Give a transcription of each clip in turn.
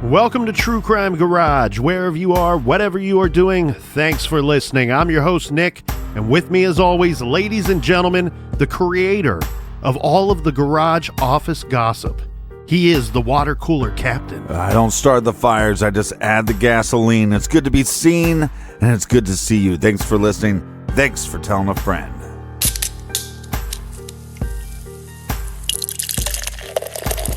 Welcome to True Crime Garage. Wherever you are, whatever you are doing, thanks for listening. I'm your host, Nick, and with me as always, ladies and gentlemen, the creator of all of the garage office gossip. He is the water cooler captain. I don't start the fires, I just add the gasoline. It's good to be seen, and it's good to see you. Thanks for listening. Thanks for telling a friend.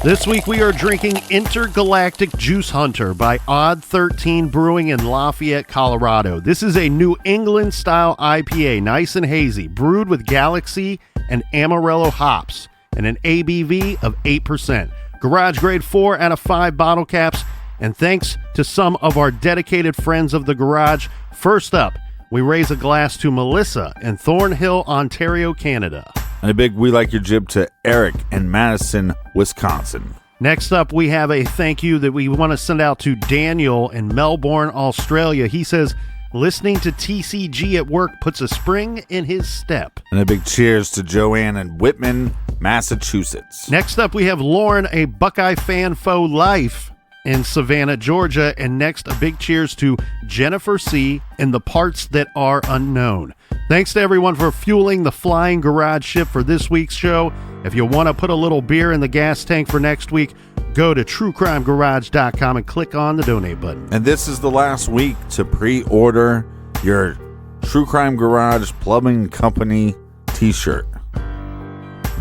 This week we are drinking Intergalactic Juice Hunter by Odd 13 Brewing in Lafayette, Colorado. This is a New England-style IPA, nice and hazy, brewed with Galaxy and Amarillo hops, and an ABV of 8%. Garage grade 4 out of 5 bottle caps, and thanks to some of our dedicated friends of the garage. First up, we raise a glass to Melissa in Thornhill, Ontario, Canada. And a big We Like Your Jib to Eric in Madison, Wisconsin. Next up, we have a thank you that we want to send out to Daniel in Melbourne, Australia. He says, listening to TCG at work puts a spring in his step. And a big cheers to Joanne in Whitman, Massachusetts. Next up, we have Lauren, a Buckeye fan for life in Savannah, Georgia. And next, a big cheers to Jennifer C. in the parts that are unknown. Thanks to everyone for fueling the flying garage ship for this week's show. If you want to put a little beer in the gas tank for next week, go to truecrimegarage.com and click on the donate button. And this is the last week to pre-order your True Crime Garage Plumbing Company t-shirt.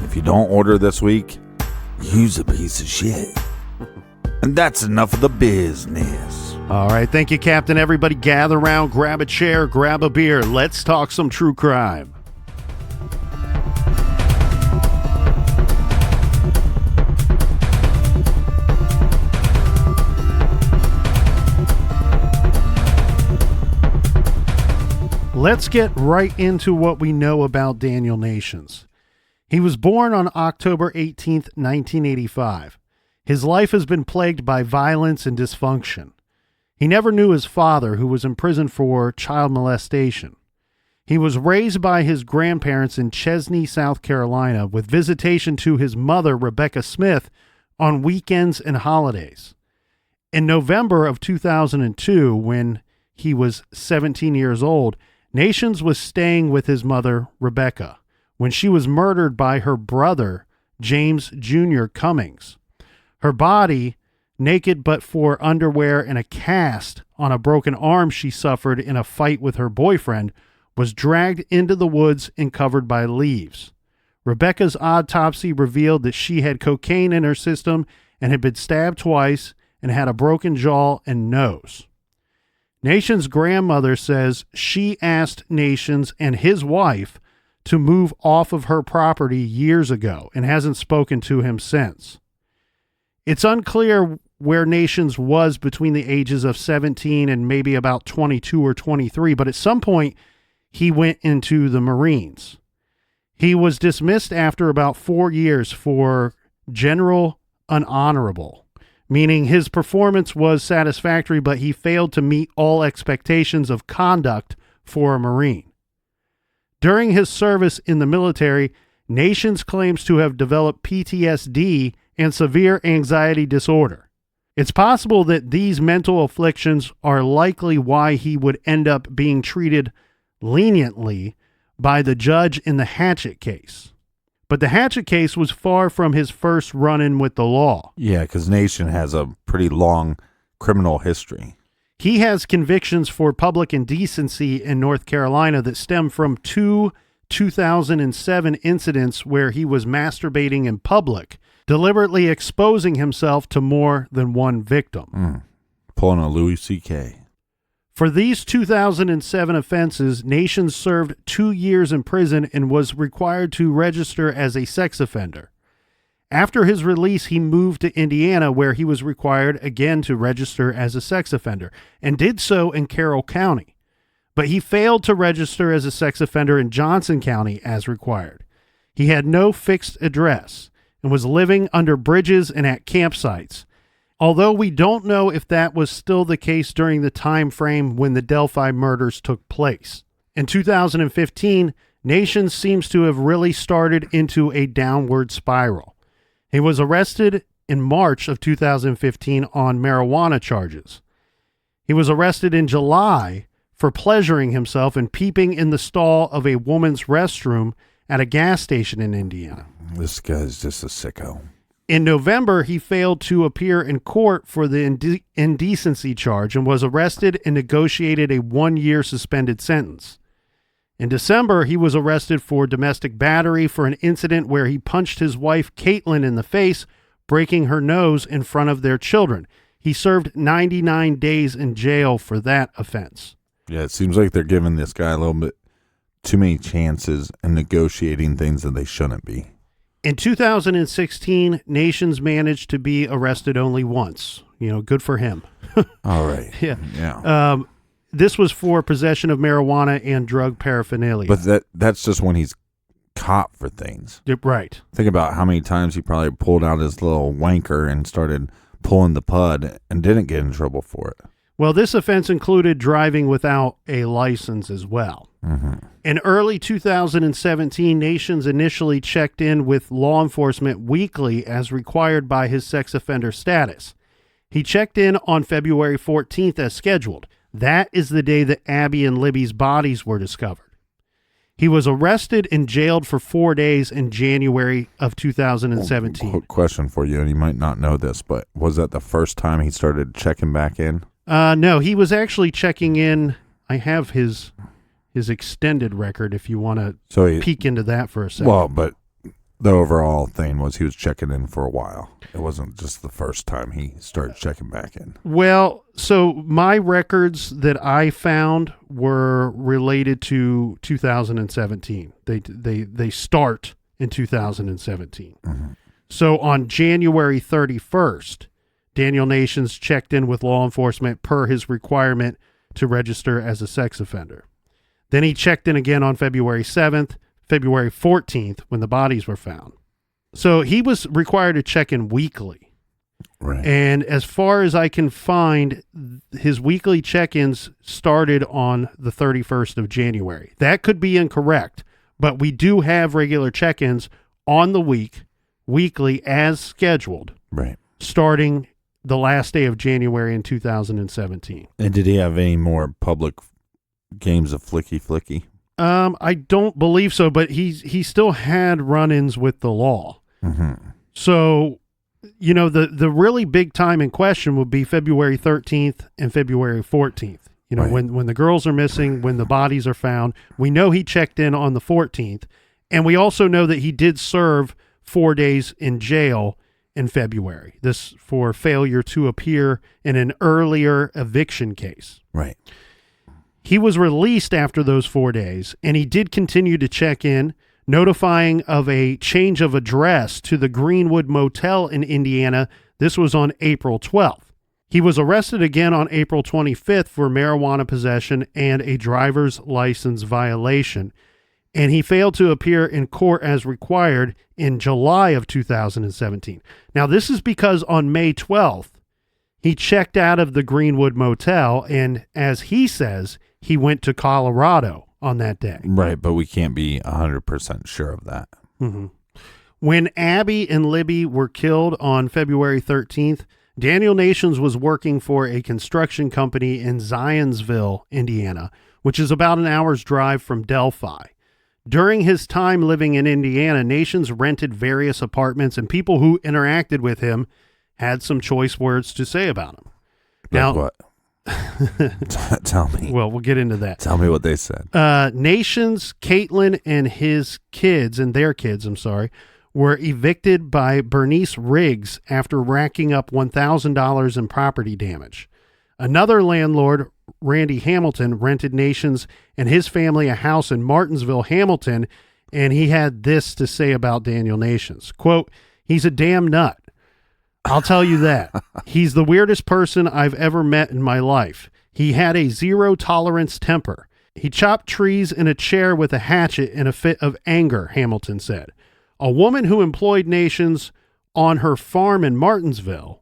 If you don't order this week, you's a piece of shit. And that's enough of the business. All right, thank you, Captain. Everybody gather around, grab a chair, grab a beer. Let's talk some true crime. Let's get right into what we know about Daniel Nations. He was born on October 18th, 1985. His life has been plagued by violence and dysfunction. He never knew his father, who was in prison for child molestation. He was raised by his grandparents in Chesney, South Carolina, with visitation to his mother, Rebecca Smith, on weekends and holidays. In November of 2002, when he was 17 years old, Nations was staying with his mother, Rebecca, when she was murdered by her brother, James Jr. Cummings. Her body, naked but for underwear and a cast on a broken arm she suffered in a fight with her boyfriend, was dragged into the woods and covered by leaves. Rebecca's autopsy revealed that she had cocaine in her system and had been stabbed twice and had a broken jaw and nose. Nation's grandmother says she asked Nations and his wife to move off of her property years ago and hasn't spoken to him since. It's unclear where Nations was between the ages of 17 and maybe about 22 or 23, but at some point he went into the Marines. He was dismissed after about 4 years for general unhonorable, meaning his performance was satisfactory, but he failed to meet all expectations of conduct for a Marine. During his service in the military, Nations claims to have developed PTSD and severe anxiety disorder. It's possible that these mental afflictions are likely why he would end up being treated leniently by the judge in the Hatchet case. But the Hatchet case was far from his first run-in with the law. Yeah, because Nation has a pretty long criminal history. He has convictions for public indecency in North Carolina that stem from two 2007 incidents where he was masturbating in public, deliberately exposing himself to more than one victim. Pulling a Louis C.K. For these 2007 offenses, Nations served 2 years in prison and was required to register as a sex offender. After his release, he moved to Indiana, where he was required again to register as a sex offender, and did so in Carroll County. But he failed to register as a sex offender in Johnson County as required. He had no fixed address and was living under bridges and at campsites, although we don't know if that was still the case during the time frame when the Delphi murders took place. In 2015, Nations seems to have really started into a downward spiral. He was arrested in March of 2015 on marijuana charges. He was arrested in July for pleasuring himself and peeping in the stall of a woman's restroom at a gas station in Indiana. This guy's just a sicko. In November, he failed to appear in court for the indecency charge and was arrested and negotiated a 1-year suspended sentence. In December, he was arrested for domestic battery for an incident where he punched his wife, Caitlin, in the face, breaking her nose in front of their children. He served 99 days in jail for that offense. Yeah, it seems like they're giving this guy a little bit too many chances and negotiating things that they shouldn't be. In 2016, Nations managed to be arrested only once. Good for him. All right. Yeah. This was for possession of marijuana and drug paraphernalia. But that's just when he's caught for things. Right. Think about how many times he probably pulled out his little wanker and started pulling the pud and didn't get in trouble for it. Well, this offense included driving without a license as well. Mm-hmm. In early 2017, Nations initially checked in with law enforcement weekly as required by his sex offender status. He checked in on February 14th as scheduled. That is the day that Abby and Libby's bodies were discovered. He was arrested and jailed for 4 days in January of 2017. Quick question for you, and you might not know this, but was that the first time he started checking back in? No, he was actually checking in. I have his extended record if you want to peek into that for a second. Well, but the overall thing was he was checking in for a while. It wasn't just the first time he started checking back in. Well, so my records that I found were related to 2017. They start in 2017. Mm-hmm. So on January 31st, Daniel Nations checked in with law enforcement per his requirement to register as a sex offender. Then he checked in again on February 7th, February 14th, when the bodies were found. So he was required to check in weekly. Right. And as far as I can find, his weekly check-ins started on the 31st of January. That could be incorrect, but we do have regular check-ins on the weekly as scheduled. Right. Starting the last day of January in 2017. And did he have any more public games of flicky? I don't believe so, but he still had run-ins with the law. Mm-hmm. So, the really big time in question would be February 13th and February 14th. Right. When the girls are missing, when the bodies are found. We know he checked in on the 14th, and we also know that he did serve 4 days in jail in February. This for failure to appear in an earlier eviction case. Right. He was released after those 4 days, and he did continue to check in, notifying of a change of address to the Greenwood Motel in Indiana. This was on April 12th. He was arrested again on April 25th for marijuana possession and a driver's license violation, and he failed to appear in court as required in July of 2017. Now, this is because on May 12th, he checked out of the Greenwood Motel, and as he says, he went to Colorado on that day. Right, but we can't be 100% sure of that. Mm-hmm. When Abby and Libby were killed on February 13th, Daniel Nations was working for a construction company in Zionsville, Indiana, which is about an hour's drive from Delphi. During his time living in Indiana, Nations rented various apartments, and people who interacted with him had some choice words to say about him. Like what? Tell me. Well, we'll get into that. Tell me what they said. Nations, Caitlin, and their kids, were evicted by Bernice Riggs after racking up $1,000 in property damage. Another landlord, Randy Hamilton, rented Nations and his family a house in Martinsville, Hamilton, and he had this to say about Daniel Nations. Quote, "He's a damn nut. I'll tell you that. He's the weirdest person I've ever met in my life. He had a zero-tolerance temper. He chopped trees in a chair with a hatchet in a fit of anger," Hamilton said. A woman who employed Nations on her farm in Martinsville,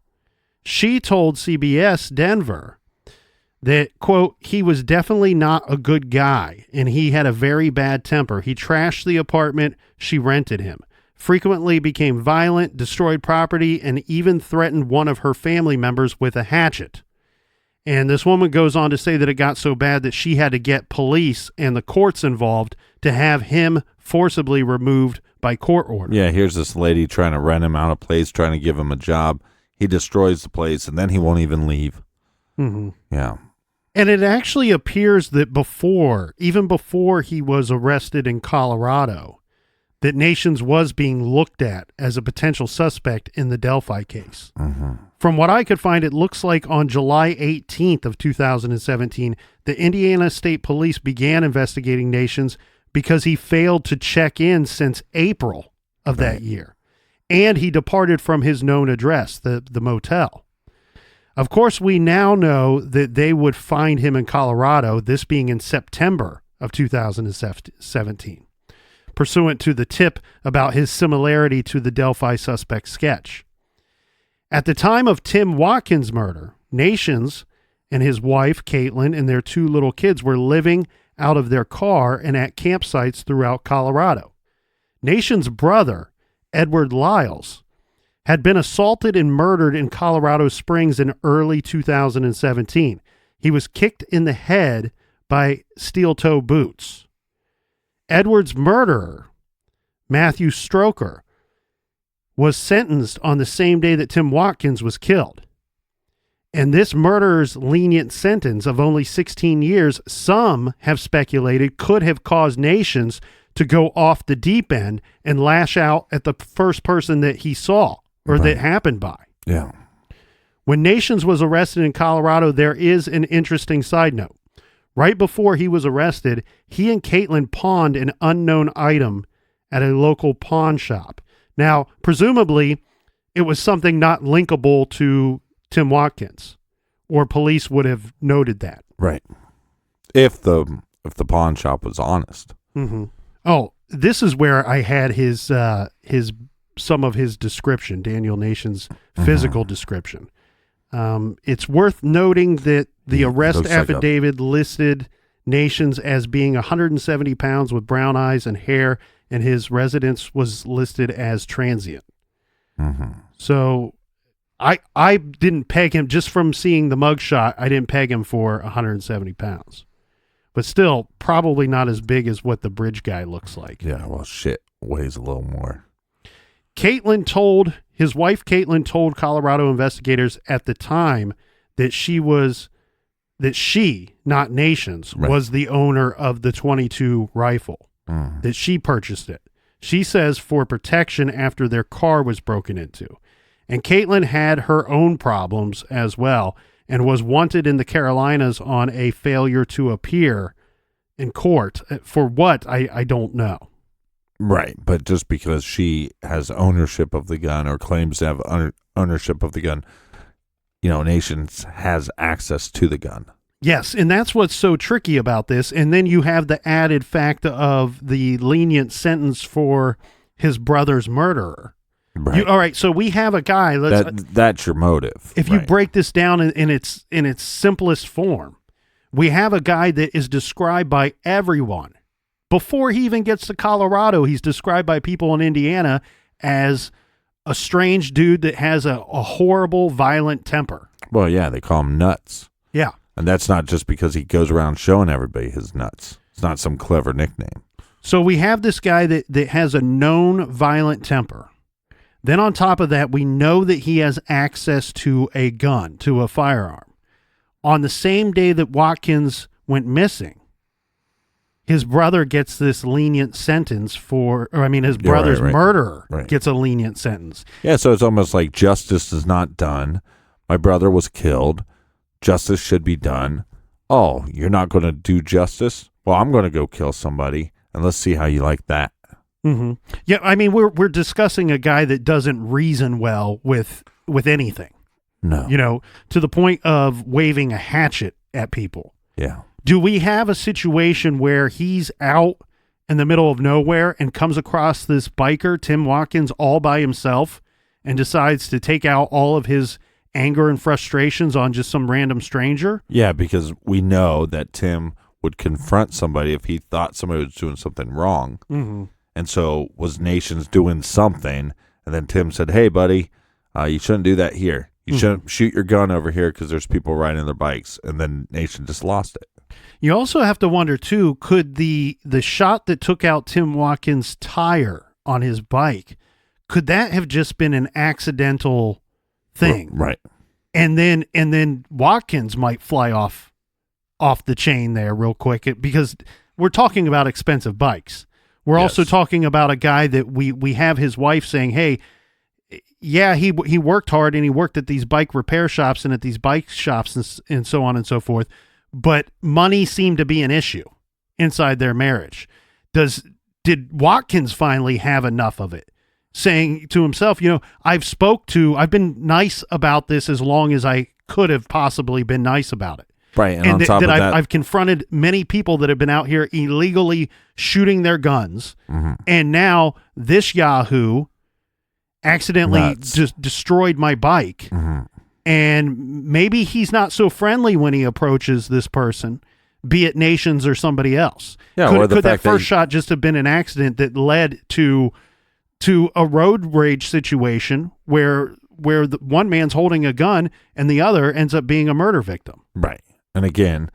she told CBS Denver that, quote, "He was definitely not a good guy, and he had a very bad temper. He trashed the apartment she rented him. frequently became violent, destroyed property, and even threatened one of her family members with a hatchet. And this woman goes on to say that it got so bad that she had to get police and the courts involved to have him forcibly removed by court order. Yeah, here's this lady trying to rent him out a place, trying to give him a job. He destroys the place, and then he won't even leave. Mm-hmm. Yeah. And it actually appears that even before he was arrested in Colorado, that Nations was being looked at as a potential suspect in the Delphi case. Mm-hmm. From what I could find, it looks like on July 18th of 2017, the Indiana State Police began investigating Nations because he failed to check in since April of that year. And he departed from his known address, the motel. Of course, we now know that they would find him in Colorado, this being in September of 2017, pursuant to the tip about his similarity to the Delphi suspect sketch. At the time of Tim Watkins' murder, Nations and his wife, Caitlin, and their 2 little kids were living out of their car and at campsites throughout Colorado. Nations' brother, Edward Lyles, had been assaulted and murdered in Colorado Springs in early 2017. He was kicked in the head by steel-toe boots. Edward's murderer, Matthew Stroker, was sentenced on the same day that Tim Watkins was killed. And this murderer's lenient sentence of only 16 years, some have speculated, could have caused Nations to go off the deep end and lash out at the first person that he saw or that happened by. Yeah. When Nations was arrested in Colorado, there is an interesting side note. Right before he was arrested, he and Caitlin pawned an unknown item at a local pawn shop. Now, presumably, it was something not linkable to Tim Watkins, or police would have noted that. Right. If the pawn shop was honest. Mm-hmm. Oh, this is where I had his some of his description, Daniel Nation's physical description. It's worth noting that the arrest affidavit listed Nations as being 170 pounds with brown eyes and hair, and his residence was listed as transient. Mm-hmm. So I didn't peg him, just from seeing the mugshot, I didn't peg him for 170 pounds. But still, probably not as big as what the bridge guy looks like. Yeah, well, shit weighs a little more. His wife Caitlin told Colorado investigators at the time that she, not Nations, was the owner of the .22 rifle, that she purchased it. She says for protection after their car was broken into. And Caitlin had her own problems as well and was wanted in the Carolinas on a failure to appear in court. For what, I don't know. Right, but just because she has ownership of the gun or claims to have ownership of the gun, Nations has access to the gun. Yes, and that's what's so tricky about this. And then you have the added fact of the lenient sentence for his brother's murderer. Right. All right, so we have a guy. That's your motive. If you break this down in its simplest form, we have a guy that is described by everyone. Before he even gets to Colorado, he's described by people in Indiana as a strange dude that has a horrible, violent temper. Well, yeah, they call him nuts. Yeah. And that's not just because he goes around showing everybody his nuts. It's not some clever nickname. So we have this guy that has a known violent temper. Then on top of that, we know that he has access to a gun, to a firearm. On the same day that Watkins went missing, his brother gets this lenient sentence his brother's murderer gets a lenient sentence. Yeah, so it's almost like justice is not done. My brother was killed. Justice should be done. Oh, you're not going to do justice? Well, I'm going to go kill somebody, and let's see how you like that. Mm-hmm. Yeah, I mean, we're discussing a guy that doesn't reason well with anything. No. To the point of waving a hatchet at people. Yeah. Do we have a situation where he's out in the middle of nowhere and comes across this biker, Tim Watkins, all by himself and decides to take out all of his anger and frustrations on just some random stranger? Yeah, because we know that Tim would confront somebody if he thought somebody was doing something wrong. Mm-hmm. And so was Nations doing something? And then Tim said, "Hey, buddy, you shouldn't do that here. You shouldn't shoot your gun over here because there's people riding their bikes." And then Nation just lost it. You also have to wonder, too, could the shot that took out Tim Watkins' tire on his bike, could that have just been an accidental thing? Right. And then Watkins might fly off the chain there real quick, because we're talking about expensive bikes. We're also talking about a guy that we have his wife saying, "Hey, yeah, he worked hard and he worked at these bike repair shops and at these bike shops and so on and so forth, but money seemed to be an issue inside their marriage." Did Watkins finally have enough of it, saying to himself, I've been nice about this as long as I could have possibly been nice about it. Right. And on top of that, I've confronted many people that have been out here illegally shooting their guns. Mm-hmm. And now this Yahoo accidentally just destroyed my bike. Mm-hmm. And maybe he's not so friendly when he approaches this person, be it Nations or somebody else. Yeah, could that first shot just have been an accident that led to a road rage situation where the one man's holding a gun and the other ends up being a murder victim? Right. And again,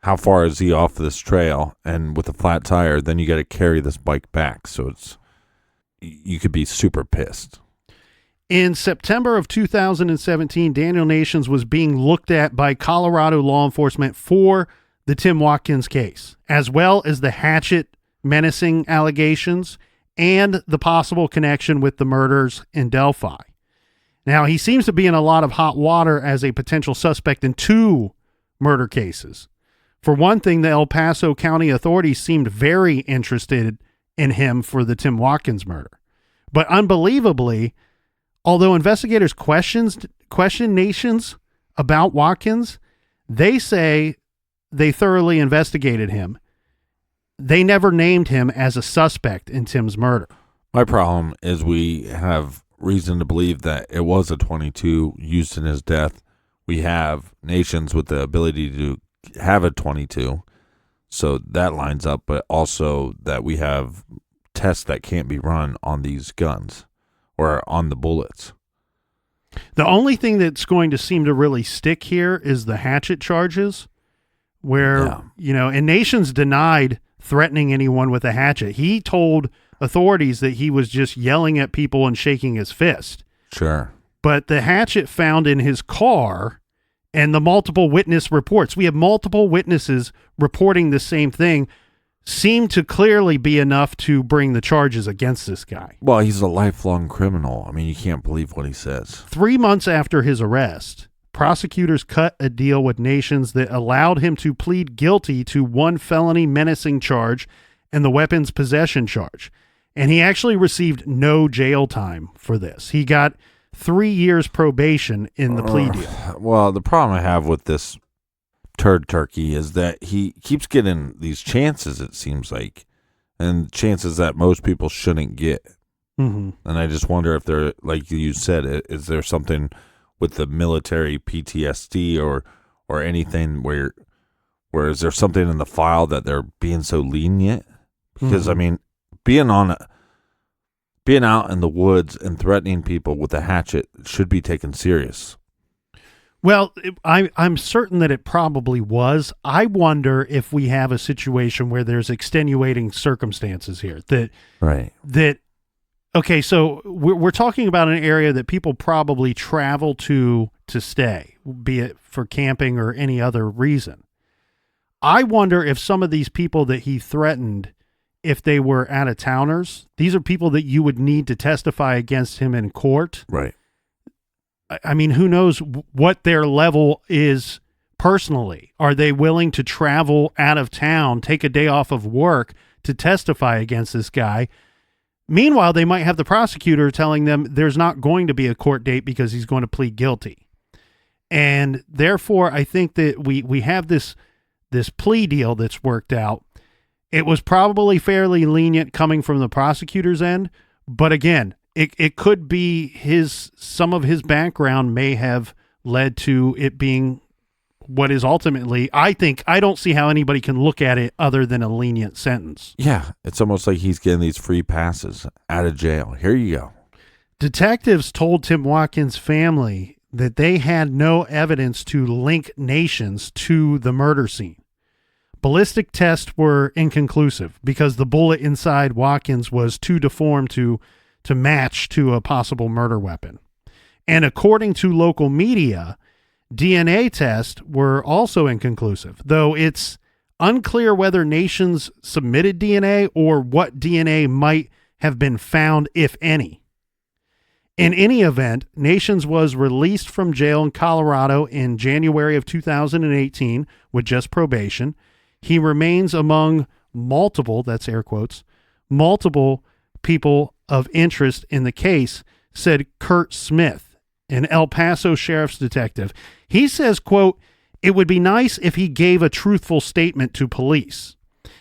how far is he off this trail? And with a flat tire, then you got to carry this bike back. So you could be super pissed. In September of 2017, Daniel Nations was being looked at by Colorado law enforcement for the Tim Watkins case, as well as the hatchet menacing allegations and the possible connection with the murders in Delphi. Now, he seems to be in a lot of hot water as a potential suspect in 2 murder cases. For one thing, the El Paso County authorities seemed very interested in him for the Tim Watkins murder. But unbelievably, although investigators question Nations about Watkins, they say they thoroughly investigated him. They never named him as a suspect in Tim's murder. My problem is we have reason to believe that it was a .22 used in his death. We have Nations with the ability to have a .22, so that lines up, but also that we have tests that can't be run on these guns or on the bullets. The only thing that's going to seem to really stick here is the hatchet charges, where, and Nations denied threatening anyone with a hatchet. He told authorities that he was just yelling at people and shaking his fist. Sure. But the hatchet found in his car and the multiple witness reports, we have multiple witnesses reporting the same thing, seem to clearly be enough to bring the charges against this guy. Well, he's a lifelong criminal. I mean, you can't believe what he says. 3 months after his arrest, prosecutors cut a deal with Nations that allowed him to plead guilty to 1 felony menacing charge and the weapons possession charge. And he actually received no jail time for this. He got 3 years probation in the plea deal. Well, the problem I have with this turd turkey is that he keeps getting these chances, it seems like, and chances that most people shouldn't get. Mm-hmm. And I just wonder if there, like you said, is there something with the military PTSD or anything where is there something in the file that they're being so lenient? Because, I mean, being out in the woods and threatening people with a hatchet should be taken serious. Well, I'm certain that it probably was. I wonder if we have a situation where there's extenuating circumstances here. Okay, so we're talking about an area that people probably travel to stay, be it for camping or any other reason. I wonder if some of these people that he threatened, if they were out-of-towners, these are people that you would need to testify against him in court. Right. I mean, who knows what their level is personally? Are they willing to travel out of town, take a day off of work to testify against this guy? Meanwhile, they might have the prosecutor telling them there's not going to be a court date because he's going to plead guilty. And therefore, I think that we have this plea deal that's worked out. It was probably fairly lenient coming from the prosecutor's end, but again, it could be some of his background may have led to it being what is ultimately, I don't see how anybody can look at it other than a lenient sentence. Yeah, it's almost like he's getting these free passes out of jail. Here you go. Detectives told Tim Watkins' family that they had no evidence to link Nations to the murder scene. Ballistic tests were inconclusive because the bullet inside Watkins was too deformed to match to a possible murder weapon. And according to local media, DNA tests were also inconclusive, though it's unclear whether Nations submitted DNA or what DNA might have been found, if any. In any event, Nations was released from jail in Colorado in January of 2018 with just probation. He remains among multiple, that's air quotes, multiple people of interest in the case, said Kurt Smith, an El Paso sheriff's detective. He says, quote, "It would be nice if he gave a truthful statement to police."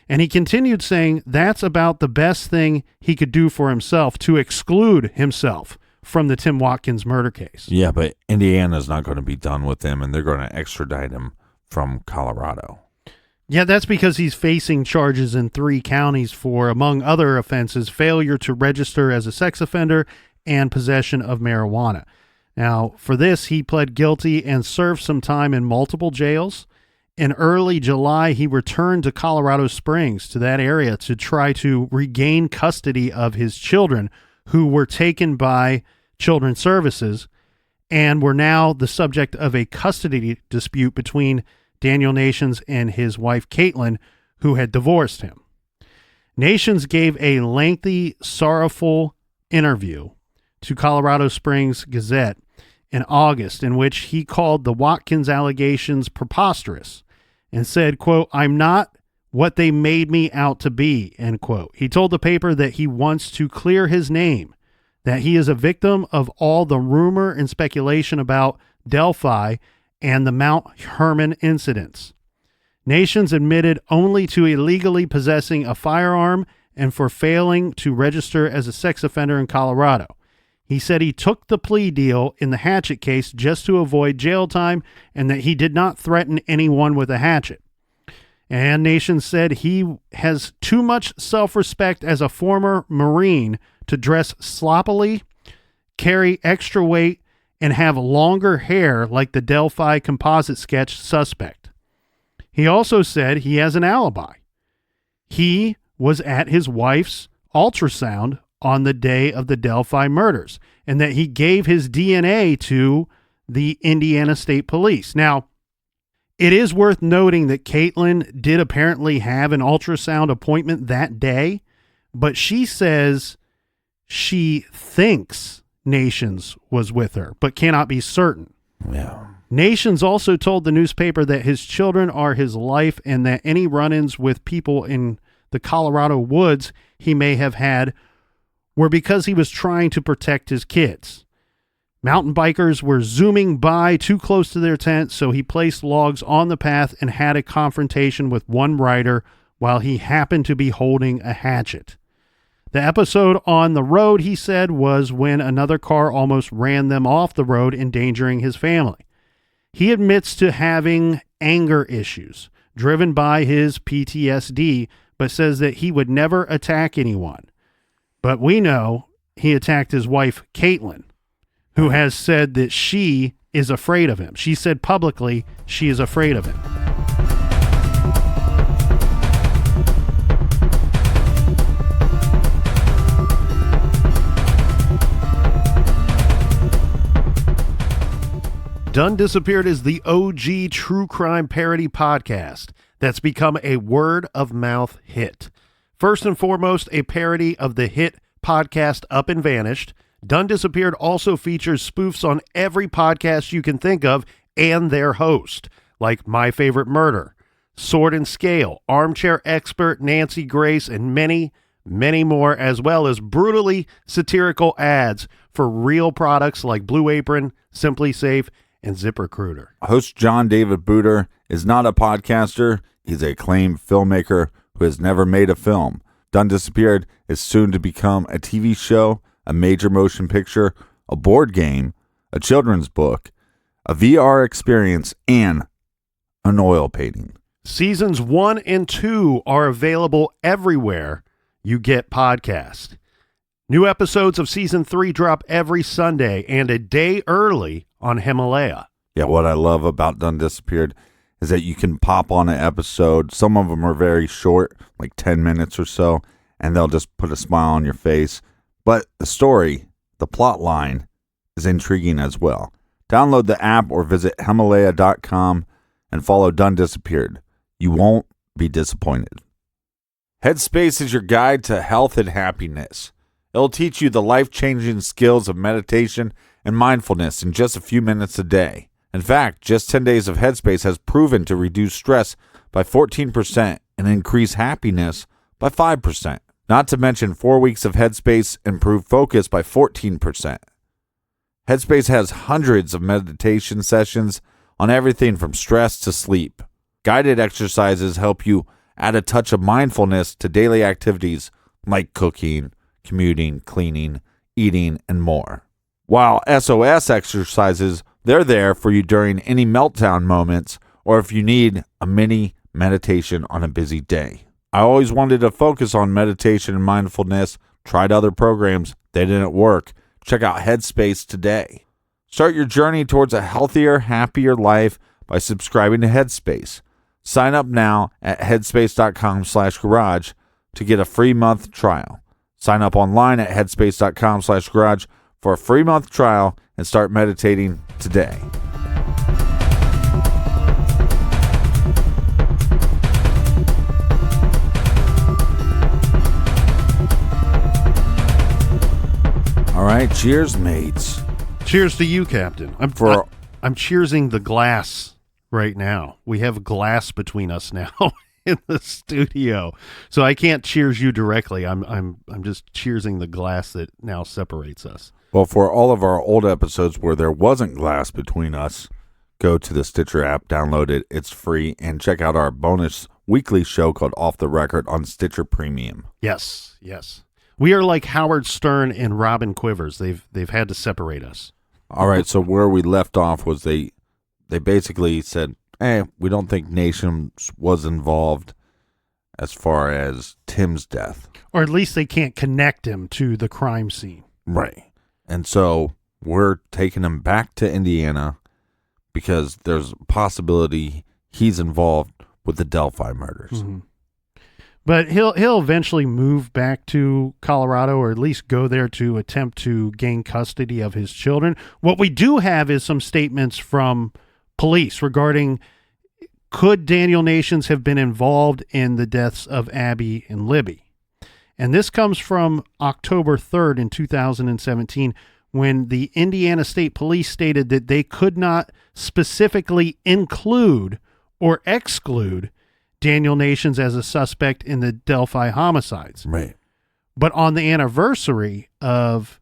And he continued saying that's about the best thing he could do for himself, to exclude himself from the Tim Watkins murder case. Yeah, but Indiana's not going to be done with him, and they're going to extradite him from Colorado. Yeah, that's because he's facing charges in 3 counties for, among other offenses, failure to register as a sex offender and possession of marijuana. Now, for this, he pled guilty and served some time in multiple jails. In early July, he returned to Colorado Springs, to that area, to try to regain custody of his children, who were taken by Children's Services and were now the subject of a custody dispute between Daniel Nations and his wife, Caitlin, who had divorced him. Nations gave a lengthy, sorrowful interview to Colorado Springs Gazette in August, in which he called the Watkins allegations preposterous and said, quote, "I'm not what they made me out to be," end quote. He told the paper that he wants to clear his name, that he is a victim of all the rumor and speculation about Delphi and the Mount Herman incidents. Nations admitted only to illegally possessing a firearm and for failing to register as a sex offender in Colorado. He said he took the plea deal in the hatchet case just to avoid jail time and that he did not threaten anyone with a hatchet. And Nations said he has too much self-respect as a former Marine to dress sloppily, carry extra weight, and have longer hair like the Delphi composite sketch suspect. He also said he has an alibi. He was at his wife's ultrasound on the day of the Delphi murders, and that he gave his DNA to the Indiana State Police. Now, it is worth noting that Caitlin did apparently have an ultrasound appointment that day, but she says she thinks Nations was with her, but cannot be certain. Yeah. Nations also told the newspaper that his children are his life and that any run-ins with people in the Colorado woods he may have had were because he was trying to protect his kids. Mountain bikers were zooming by too close to their tent, so he placed logs on the path and had a confrontation with one rider while he happened to be holding a hatchet. The episode on the road, he said, was when another car almost ran them off the road, endangering his family. He admits to having anger issues driven by his PTSD, but says that he would never attack anyone. But we know he attacked his wife, Caitlin, who has said that she is afraid of him. She said publicly she is afraid of him. Done Disappeared is the OG true crime parody podcast that's become a word-of-mouth hit. First and foremost, a parody of the hit podcast Up and Vanished. Done Disappeared also features spoofs on every podcast you can think of and their host, like My Favorite Murder, Sword and Scale, Armchair Expert, Nancy Grace, and many, many more, as well as brutally satirical ads for real products like Blue Apron, Simply Safe, and ZipRecruiter. Host John David Booter is not a podcaster. He's a acclaimed filmmaker who has never made a film. Done Disappeared is soon to become a TV show, a major motion picture, a board game, a children's book, a VR experience, and an oil painting. Seasons 1 and 2 are available everywhere you get podcasts. New episodes of Season 3 drop every Sunday and a day early on Himalaya. Yeah, what I love about Done Disappeared is that you can pop on an episode. Some of them are very short, like 10 minutes or so, and they'll just put a smile on your face. But the story, the plot line, is intriguing as well. Download the app or visit Himalaya.com and follow Done Disappeared. You won't be disappointed. Headspace is your guide to health and happiness. It'll teach you the life-changing skills of meditation and mindfulness in just a few minutes a day. In fact, just 10 days of Headspace has proven to reduce stress by 14% and increase happiness by 5%. Not to mention 4 weeks of Headspace improve focus by 14%. Headspace has hundreds of meditation sessions on everything from stress to sleep. Guided exercises help you add a touch of mindfulness to daily activities like cooking, commuting, cleaning, eating, and more. While SOS exercises, they're there for you during any meltdown moments or if you need a mini meditation on a busy day. I always wanted to focus on meditation and mindfulness, tried other programs, they didn't work. Check out Headspace today. Start your journey towards a healthier, happier life by subscribing to Headspace. Sign up now at headspace.com/garage to get a free month trial. Sign up online at headspace.com/garage for a free month trial and start meditating today. All right, cheers, mates. Cheers to you, Captain. I'm cheersing the glass right now. We have glass between us now in the studio, so I can't cheers you directly. I'm just cheersing the glass that now separates us. Well, for all of our old episodes where there wasn't glass between us, go to the Stitcher app, download it. It's free, and check out our bonus weekly show called Off the Record on Stitcher Premium. Yes. We are like Howard Stern and Robin Quivers. They've had to separate us. All right, so where we left off was they basically said, we don't think Nations was involved as far as Tim's death. Or at least they can't connect him to the crime scene. Right. And so we're taking him back to Indiana because there's a possibility he's involved with the Delphi murders. Mm-hmm. But he'll eventually move back to Colorado, or at least go there to attempt to gain custody of his children. What we do have is some statements from police regarding, could Daniel Nations have been involved in the deaths of Abby and Libby? And this comes from October 3rd in 2017, when the Indiana State Police stated that they could not specifically include or exclude Daniel Nations as a suspect in the Delphi homicides. Right. But on the anniversary of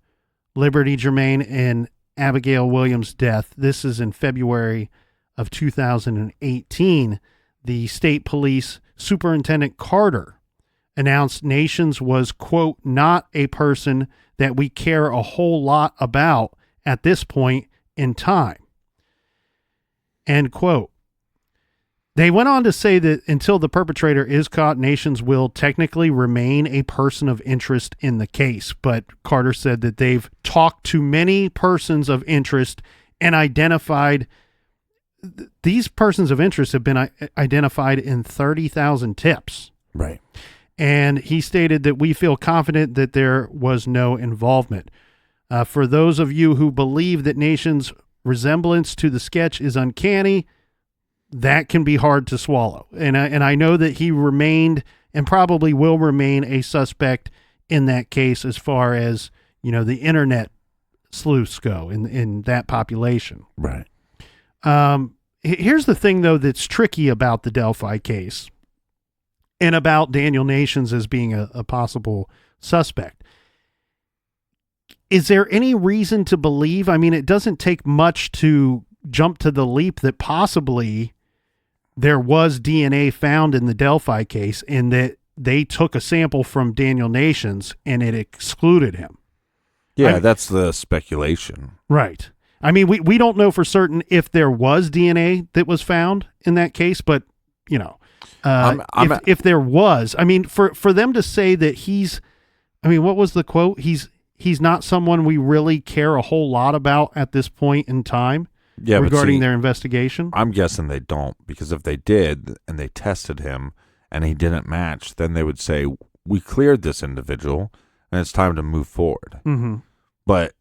Liberty Germain and Abigail Williams' death, this is in February of 2018, the state police superintendent Carter announced Nations was, quote, not a person that we care a whole lot about at this point in time, end quote. They went on to say that until the perpetrator is caught, Nations will technically remain a person of interest in the case. But Carter said that they've talked to many persons of interest and identified these persons of interest have been identified in 30,000 tips. Right. And he stated that we feel confident that there was no involvement. For those of you who believe that Nations' resemblance to the sketch is uncanny, that can be hard to swallow. And I know that he remained and probably will remain a suspect in that case as far as, the internet sleuths go in that population. Right. Here's the thing, though, that's tricky about the Delphi case and about Daniel Nations as being a possible suspect. Is there any reason to believe, it doesn't take much to jump to the leap that possibly there was DNA found in the Delphi case and that they took a sample from Daniel Nations and it excluded him. Yeah, that's the speculation. Right. I mean, we don't know for certain if there was DNA that was found in that case, but if there was, I mean, for them to say that what was the quote? He's not someone we really care a whole lot about at this point in time regarding their investigation. I'm guessing they don't, because if they did and they tested him and he didn't match, then they would say, we cleared this individual and it's time to move forward. Mm-hmm. But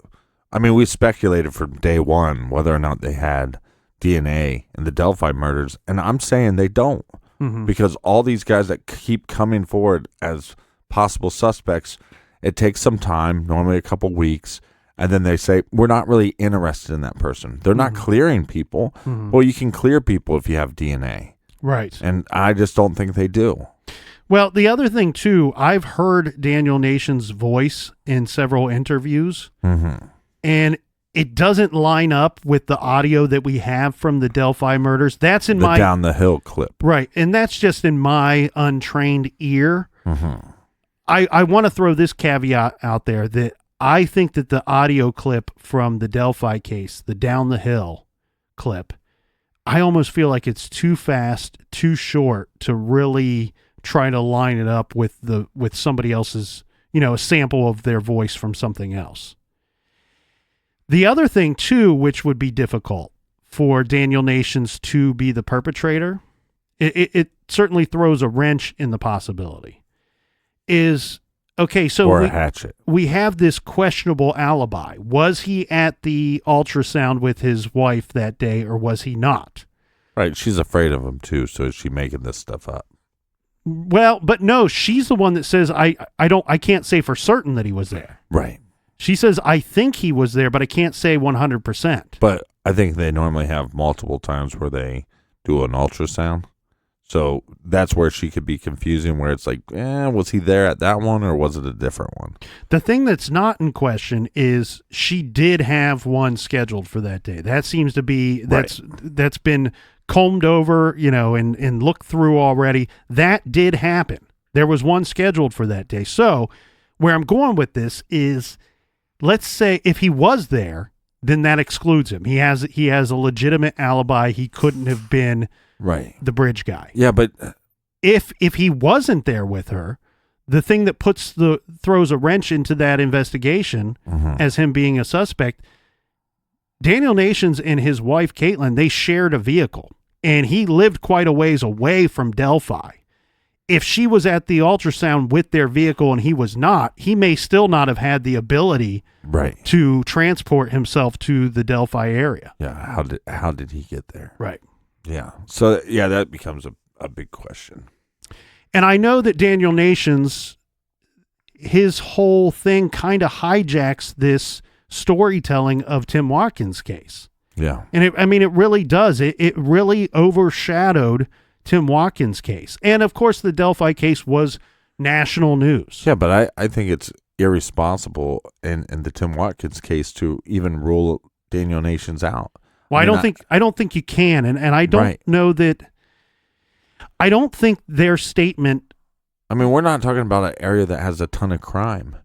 I mean, we speculated from day one whether or not they had DNA in the Delphi murders, and I'm saying they don't, because all these guys that keep coming forward as possible suspects, it takes some time, normally a couple weeks, and then they say, we're not really interested in that person. They're not clearing people. Well, you can clear people if you have DNA. Right. And I just don't think they do. Well, the other thing, too, I've heard Daniel Nation's voice in several interviews, and it doesn't line up with the audio that we have from the Delphi murders. That's in my down the hill clip. Right. And that's just in my untrained ear. I want to throw this caveat out there that I think that the audio clip from the Delphi case, the down the hill clip, I almost feel like it's too fast, too short to really try to line it up with somebody else's, a sample of their voice from something else. The other thing, too, which would be difficult for Daniel Nations to be the perpetrator, it certainly throws a wrench in the possibility, is, okay, so or a hatchet. We have this questionable alibi. Was he at the ultrasound with his wife that day, or was he not? Right, she's afraid of him, too, so is she making this stuff up? Well, but no, she's the one that says, I can't say for certain that he was there. Right. She says, I think he was there, but I can't say 100%. But I think they normally have multiple times where they do an ultrasound. So that's where she could be confusing, where it's like, was he there at that one or was it a different one? The thing that's not in question is she did have one scheduled for that day. That seems to be, that's been combed over, and looked through already. That did happen. There was one scheduled for that day. So where I'm going with this is, let's say if he was there, then that excludes him. He has a legitimate alibi. He couldn't have been the bridge guy. Yeah, but if he wasn't there with her, the thing that throws a wrench into that investigation as him being a suspect, Daniel Nations and his wife Caitlin, they shared a vehicle, and he lived quite a ways away from Delphi. If she was at the ultrasound with their vehicle and he was not, he may still not have had the ability to transport himself to the Delphi area. Yeah, how did he get there? Right. Yeah. So, yeah, that becomes a big question. And I know that Daniel Nations, his whole thing kind of hijacks this storytelling of Tim Watkins' case. Yeah. And it really does. It really overshadowed Tim Watkins' case. And of course the Delphi case was national news. Yeah, but I think it's irresponsible in the Tim Watkins case to even rule Daniel Nations out. Well, I don't think you can, and I don't know that. I don't think their statement. I mean, we're not talking about an area that has a ton of crime,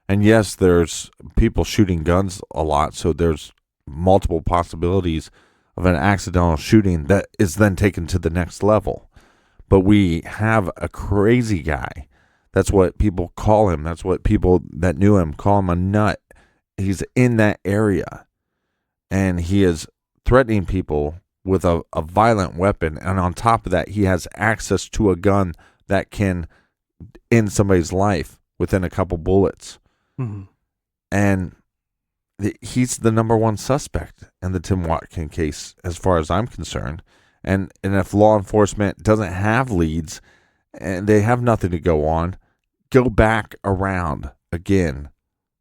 and yes, there's people shooting guns a lot, so there's multiple possibilities of an accidental shooting that is then taken to the next level. But we have a crazy guy. That's what people call him. That's what people that knew him call him, a nut. He's in that area, and he is threatening people with a violent weapon. And on top of that, he has access to a gun that can end somebody's life within a couple bullets. And he's the number one suspect in the Tim Watkins case, as far as I'm concerned. And if law enforcement doesn't have leads and they have nothing to go on, go back around again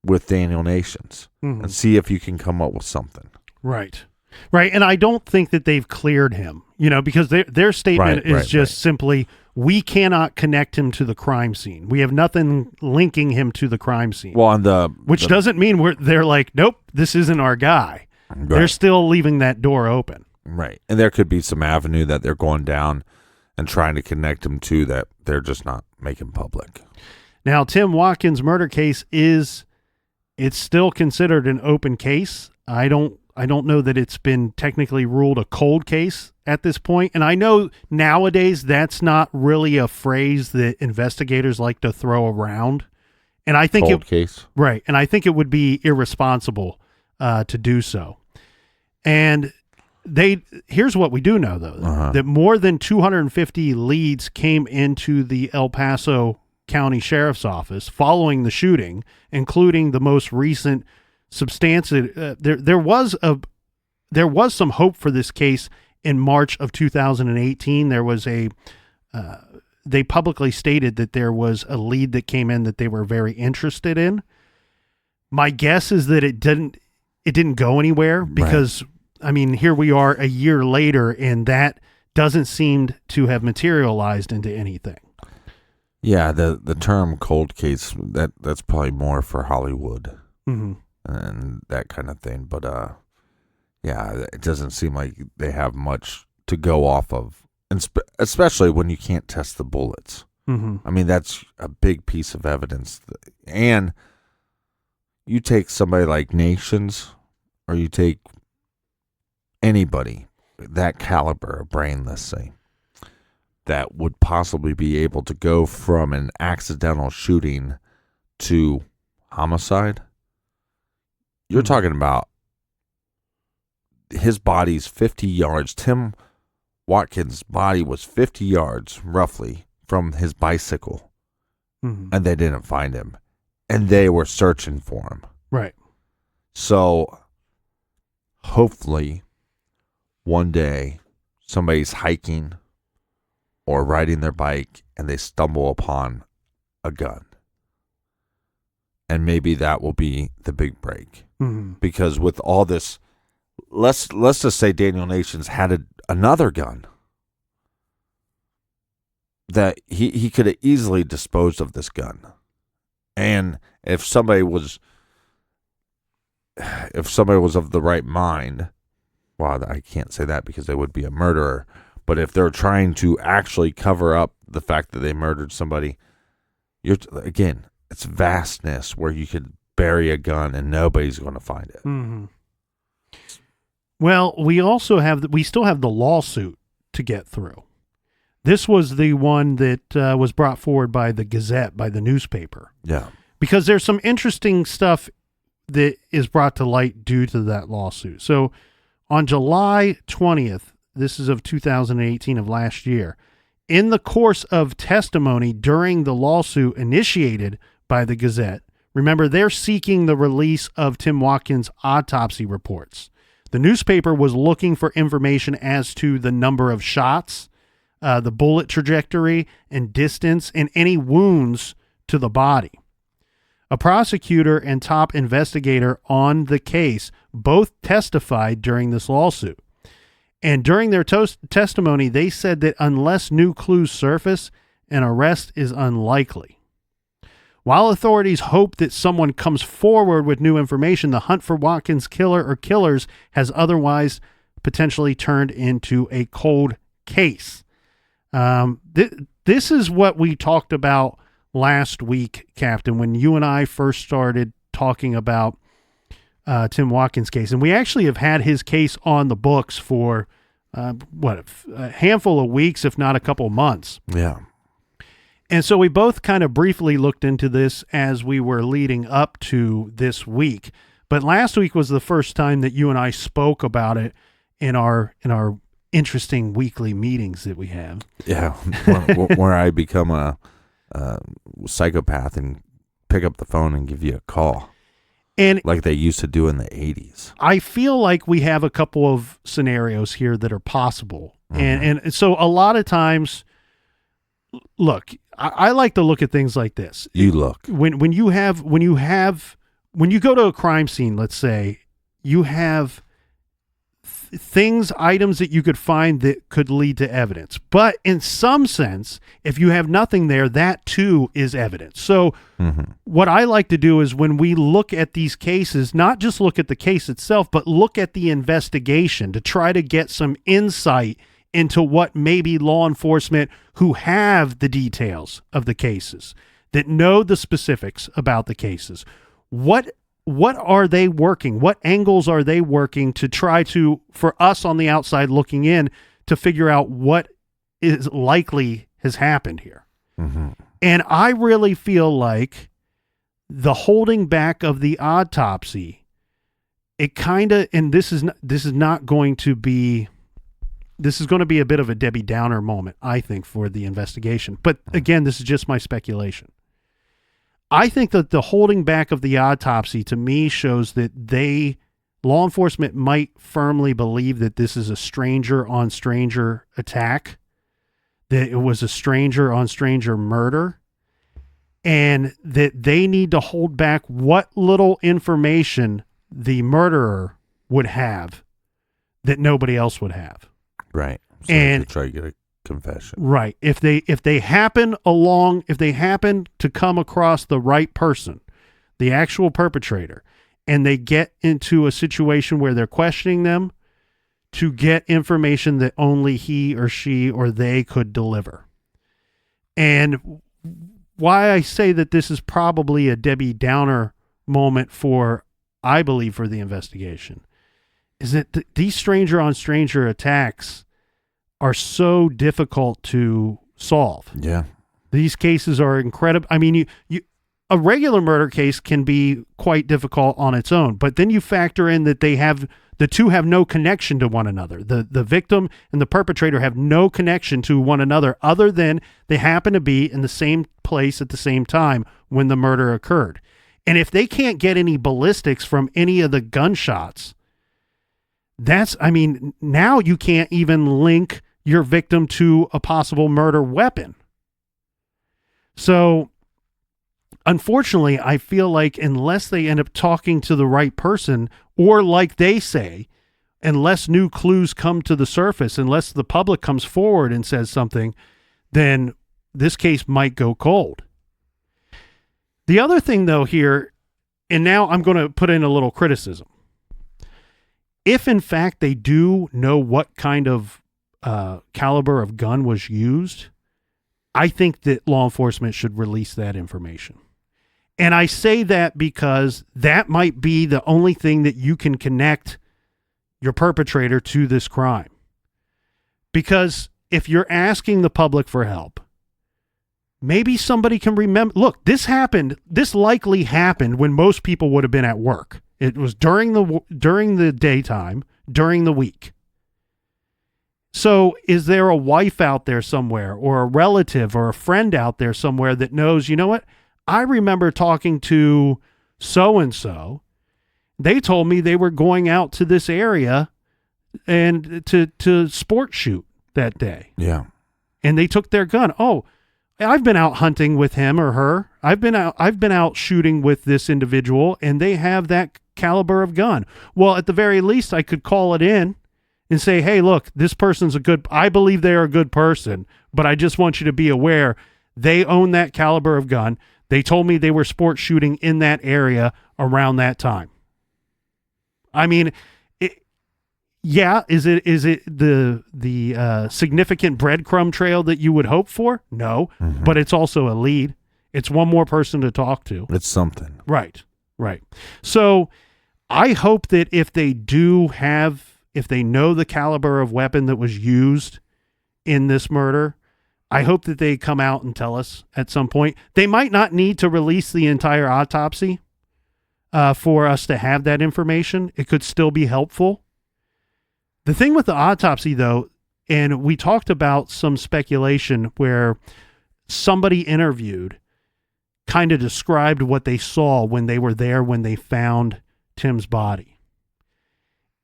with Daniel Nations and see if you can come up with something. Right. And I don't think that they've cleared him, because their statement is just simply, we cannot connect him to the crime scene. We have nothing linking him to the crime scene. Well, which doesn't mean they're like, nope, this isn't our guy. Right. They're still leaving that door open. Right. And there could be some avenue that they're going down and trying to connect him to that they're just not making public. Now, Tim Watkins' murder case it's still considered an open case. I don't I don't know that it's been technically ruled a cold case at this point. And I know nowadays that's not really a phrase that investigators like to throw around. And I think Cold case. Right. And I think it would be irresponsible to do so. And here's what we do know, though, that more than 250 leads came into the El Paso County Sheriff's Office following the shooting, including the most recent substantive. There was some hope for this case in March of 2018. There was they publicly stated that there was a lead that came in that they were very interested in. My guess is that it didn't go anywhere because, I mean, here we are a year later and that doesn't seem to have materialized into anything. Yeah, the term cold case, that's probably more for Hollywood and that kind of thing. But, yeah, it doesn't seem like they have much to go off of, and especially when you can't test the bullets. I mean, that's a big piece of evidence. And you take somebody like Nations, or you take anybody, that caliber of brain, let's say, that would possibly be able to go from an accidental shooting to homicide. You're talking about his body's 50 yards. Tim Watkins' body was 50 yards, roughly, from his bicycle. And they didn't find him. And they were searching for him. Right. So, hopefully, one day, somebody's hiking or riding their bike and they stumble upon a gun. And maybe that will be the big break. Because with all this, let's just say Daniel Nations had another gun that he could have easily disposed of this gun. And if somebody was of the right mind, well, I can't say that because they would be a murderer, but if they're trying to actually cover up the fact that they murdered somebody, again, it's vastness where you could bury a gun and nobody's going to find it. Well, we still have the lawsuit to get through. This was the one that was brought forward by the Gazette, by the newspaper. Yeah. Because there's some interesting stuff that is brought to light due to that lawsuit. So on July 20th, this is of 2018 of last year, in the course of testimony during the lawsuit initiated by the Gazette, remember, they're seeking the release of Tim Watkins' autopsy reports. The newspaper was looking for information as to the number of shots, the bullet trajectory and distance, and any wounds to the body. A prosecutor and top investigator on the case both testified during this lawsuit. And during their testimony, they said that unless new clues surface, an arrest is unlikely. While authorities hope that someone comes forward with new information, the hunt for Watkins' killer or killers has otherwise potentially turned into a cold case. This is what we talked about last week, Captain, when you and I first started talking about Tim Watkins' case. And we actually have had his case on the books for, a handful of weeks, if not a couple of months. Yeah. And so we both kind of briefly looked into this as we were leading up to this week. But last week was the first time that you and I spoke about it in our interesting weekly meetings that we have. Yeah, where I become a psychopath and pick up the phone and give you a call. And like they used to do in the 80s. I feel like we have a couple of scenarios here that are possible. And so a lot of times, look, I like to look at things like this. You look. When you go to a crime scene, let's say, you have items that you could find that could lead to evidence. But in some sense, if you have nothing there, that too is evidence. So what I like to do is when we look at these cases, not just look at the case itself, but look at the investigation to try to get some insight into what maybe law enforcement who have the details of the cases, that know the specifics about the cases, what what are they working? What angles are they working to try to, for us on the outside looking in, to figure out what is likely has happened here? Mm-hmm. And I really feel like the holding back of the autopsy, it kind of, and this is going to be a bit of a Debbie Downer moment, I think, for the investigation. But again, this is just my speculation. I think that the holding back of the autopsy to me shows that law enforcement might firmly believe that this is a stranger on stranger attack, that it was a stranger on stranger murder, and that they need to hold back what little information the murderer would have that nobody else would have. Right. So and try to get a confession. Right. If they happen to come across the right person, the actual perpetrator, and they get into a situation where they're questioning them, to get information that only he or she or they could deliver. And why I say that this is probably a Debbie Downer moment I believe, for the investigation, is that these stranger on stranger attacks are so difficult to solve. Yeah. These cases are incredible. I mean, a regular murder case can be quite difficult on its own, but then you factor in that the two have no connection to one another. The victim and the perpetrator have no connection to one another other than they happen to be in the same place at the same time when the murder occurred. And if they can't get any ballistics from any of the gunshots, now you can't even link your victim to a possible murder weapon. So, unfortunately, I feel like unless they end up talking to the right person, or like they say, unless new clues come to the surface, unless the public comes forward and says something, then this case might go cold. The other thing, though, here, and now I'm going to put in a little criticism. If, in fact, they do know what kind of caliber of gun was used, I think that law enforcement should release that information. And I say that because that might be the only thing that you can connect your perpetrator to this crime. Because if you're asking the public for help, maybe somebody can remember. Look, this likely happened when most people would have been at work. It was during the daytime, during the week. So is there a wife out there somewhere, or a relative or a friend out there somewhere that knows, you know what? I remember talking to so-and-so. They told me they were going out to this area and to sport shoot that day. Yeah. And they took their gun. Oh, I've been out hunting with him or her. I've been out shooting with this individual, and they have that caliber of gun. Well, at the very least, I could call it in and say, hey, look, this person's I believe they're a good person, but I just want you to be aware they own that caliber of gun. They told me they were sport shooting in that area around that time. I mean, is it the significant breadcrumb trail that you would hope for? No, but it's also a lead. It's one more person to talk to. It's something. Right. So I hope that if they know the caliber of weapon that was used in this murder, I hope that they come out and tell us at some point. They might not need to release the entire autopsy for us to have that information. It could still be helpful. The thing with the autopsy, though, and we talked about some speculation where somebody interviewed kind of described what they saw when they were there when they found Tim's body.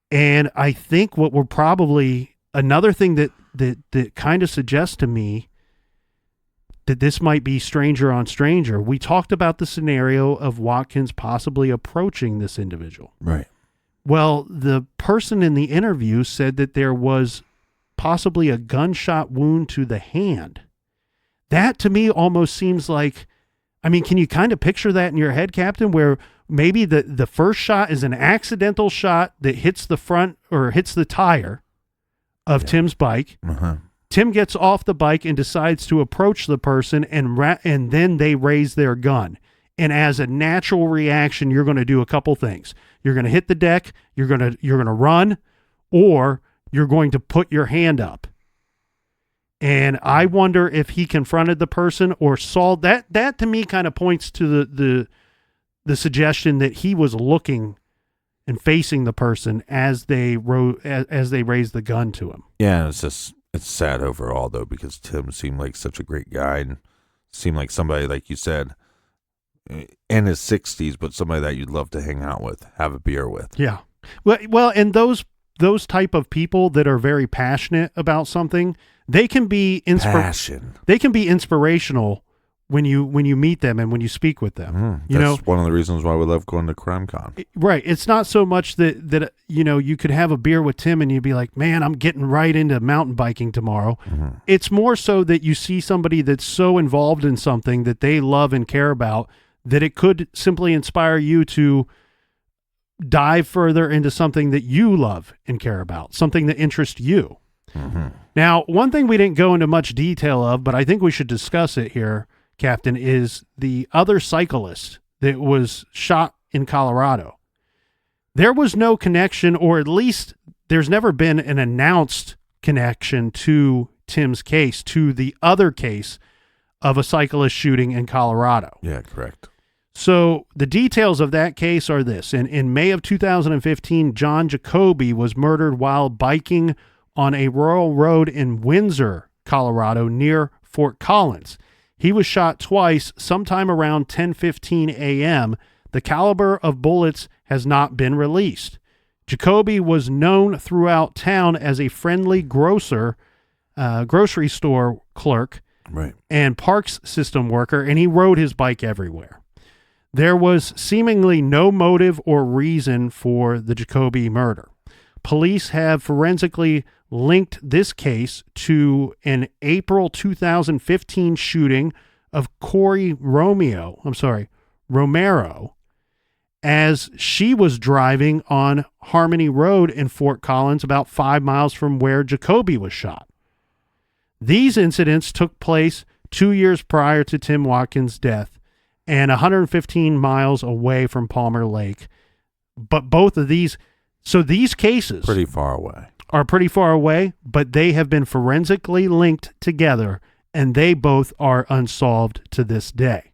And I think what we're probably, another thing that kind of suggests to me that this might be stranger on stranger. We talked about the scenario of Watkins possibly approaching this individual. Right. Well, the person in the interview said that there was possibly a gunshot wound to the hand. That to me almost seems like, I mean, can you kind of picture that in your head, Captain, where maybe the first shot is an accidental shot that hits the front or hits the tire of Tim's bike. Uh-huh. Tim gets off the bike and decides to approach the person, and then they raise their gun. And as a natural reaction, you're going to do a couple things. You're going to hit the deck, you're going to run, or you're going to put your hand up. And I wonder if he confronted the person or saw that. That to me kind of points to the suggestion that he was looking and facing the person as they raised the gun to him. Yeah, it's sad overall though, because Tim seemed like such a great guy and seemed like somebody, like you said, in his 60s, but somebody that you'd love to hang out with, have a beer with. Yeah. Well, and those type of people that are very passionate about something, they can be They can be inspirational when you meet them and when you speak with them. That's one of the reasons why we love going to CrimeCon. Right. It's not so much that you could have a beer with Tim and you'd be like, man, I'm getting right into mountain biking tomorrow. Mm-hmm. It's more so that you see somebody that's so involved in something that they love and care about that it could simply inspire you to dive further into something that you love and care about, something that interests you. Mm-hmm. Now, one thing we didn't go into much detail of, but I think we should discuss it here, Captain, is the other cyclist that was shot in Colorado. There was no connection, or at least there's never been an announced connection to Tim's case, to the other case of a cyclist shooting in Colorado. Yeah, correct. So the details of that case are this. In May of 2015, John Jacoby was murdered while biking on a rural road in Windsor, Colorado, near Fort Collins. He was shot twice, sometime around 10:15 a.m. The caliber of bullets has not been released. Jacoby was known throughout town as a friendly grocery store clerk, right, and parks system worker, and he rode his bike everywhere. There was seemingly no motive or reason for the Jacoby murder. Police have forensically linked this case to an April 2015 shooting of Corey Romero as she was driving on Harmony Road in Fort Collins, about 5 miles from where Jacoby was shot. These incidents took place 2 years prior to Tim Watkins' death and 115 miles away from Palmer Lake. But both of these cases pretty far away. Are pretty far away, but they have been forensically linked together, and they both are unsolved to this day.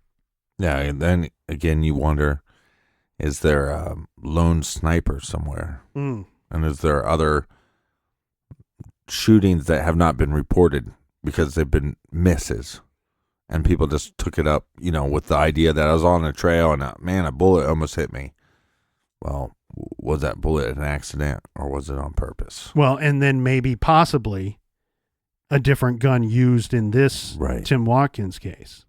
Yeah, and then again, you wonder, is there a lone sniper somewhere? And is there other shootings that have not been reported because they've been misses? And people just took it up, with the idea that I was on a trail and, a bullet almost hit me. Well, was that bullet an accident or was it on purpose? Well, and then maybe possibly a different gun used in this Tim Watkins case.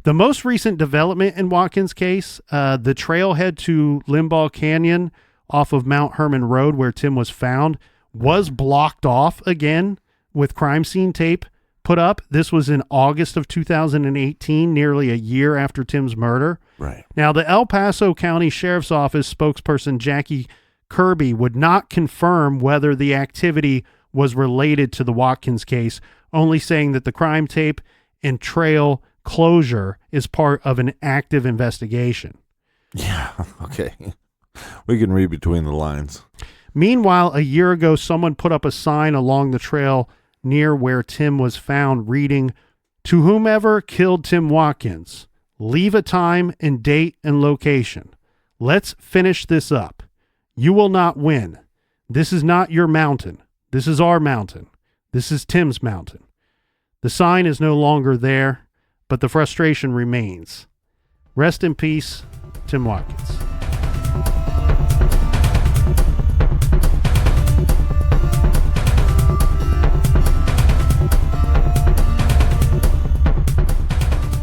The most recent development in Watkins' case, the trailhead to Limbaugh Canyon off of Mount Herman Road where Tim was found was blocked off again with crime scene tape put up. This was in August of 2018, nearly a year after Tim's murder. Right. Now, the El Paso County Sheriff's Office spokesperson Jackie Kirby would not confirm whether the activity was related to the Watkins case, only saying that the crime tape and trail closure is part of an active investigation. Yeah, okay. We can read between the lines. Meanwhile, a year ago, someone put up a sign along the trail near where Tim was found reading, "To whomever killed Tim Watkins, leave a time and date and location. Let's finish this up. You will not win. This is not your mountain. This is our mountain. This is Tim's mountain." The sign is no longer there, but the frustration remains. Rest in peace, Tim Watkins.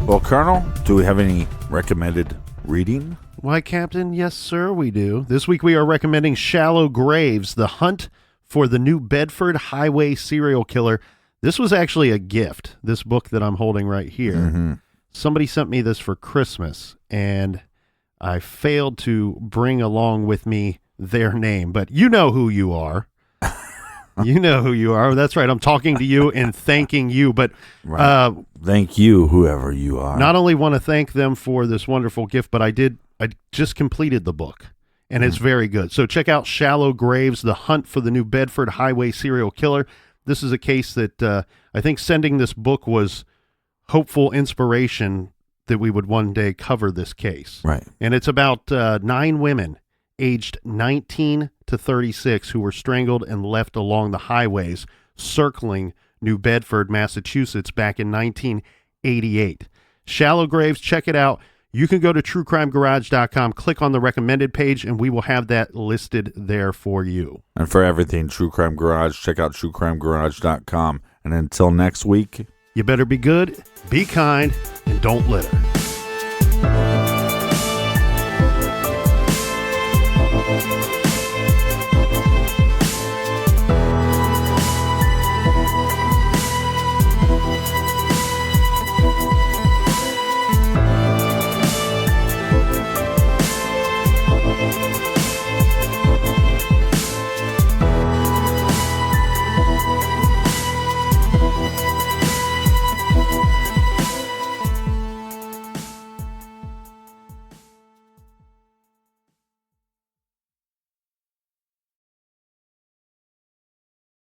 Well, Colonel, do we have any recommended reading? Why, Captain, yes, sir, we do. This week we are recommending Shallow Graves, The Hunt for the New Bedford Highway Serial Killer. This was actually a gift, this book that I'm holding right here. Mm-hmm. Somebody sent me this for Christmas, and I failed to bring along with me their name, but you know who you are. You know who you are. That's right. I'm talking to you and thanking you. But Right. Thank you, whoever you are. not only want to thank them for this wonderful gift, but I just completed the book, and it's very good. So check out Shallow Graves, The Hunt for the New Bedford Highway Serial Killer. This is a case that I think sending this book was hopeful inspiration that we would one day cover this case. Right. And it's about 9 women aged 19 to 36 who were strangled and left along the highways circling New Bedford, Massachusetts back in 1988. Shallow Graves, check it out. You can go to truecrimegarage.com, click on the recommended page, and we will have that listed there for you. And for everything True Crime Garage, check out truecrimegarage.com. And until next week, You better be good, be kind, and don't litter.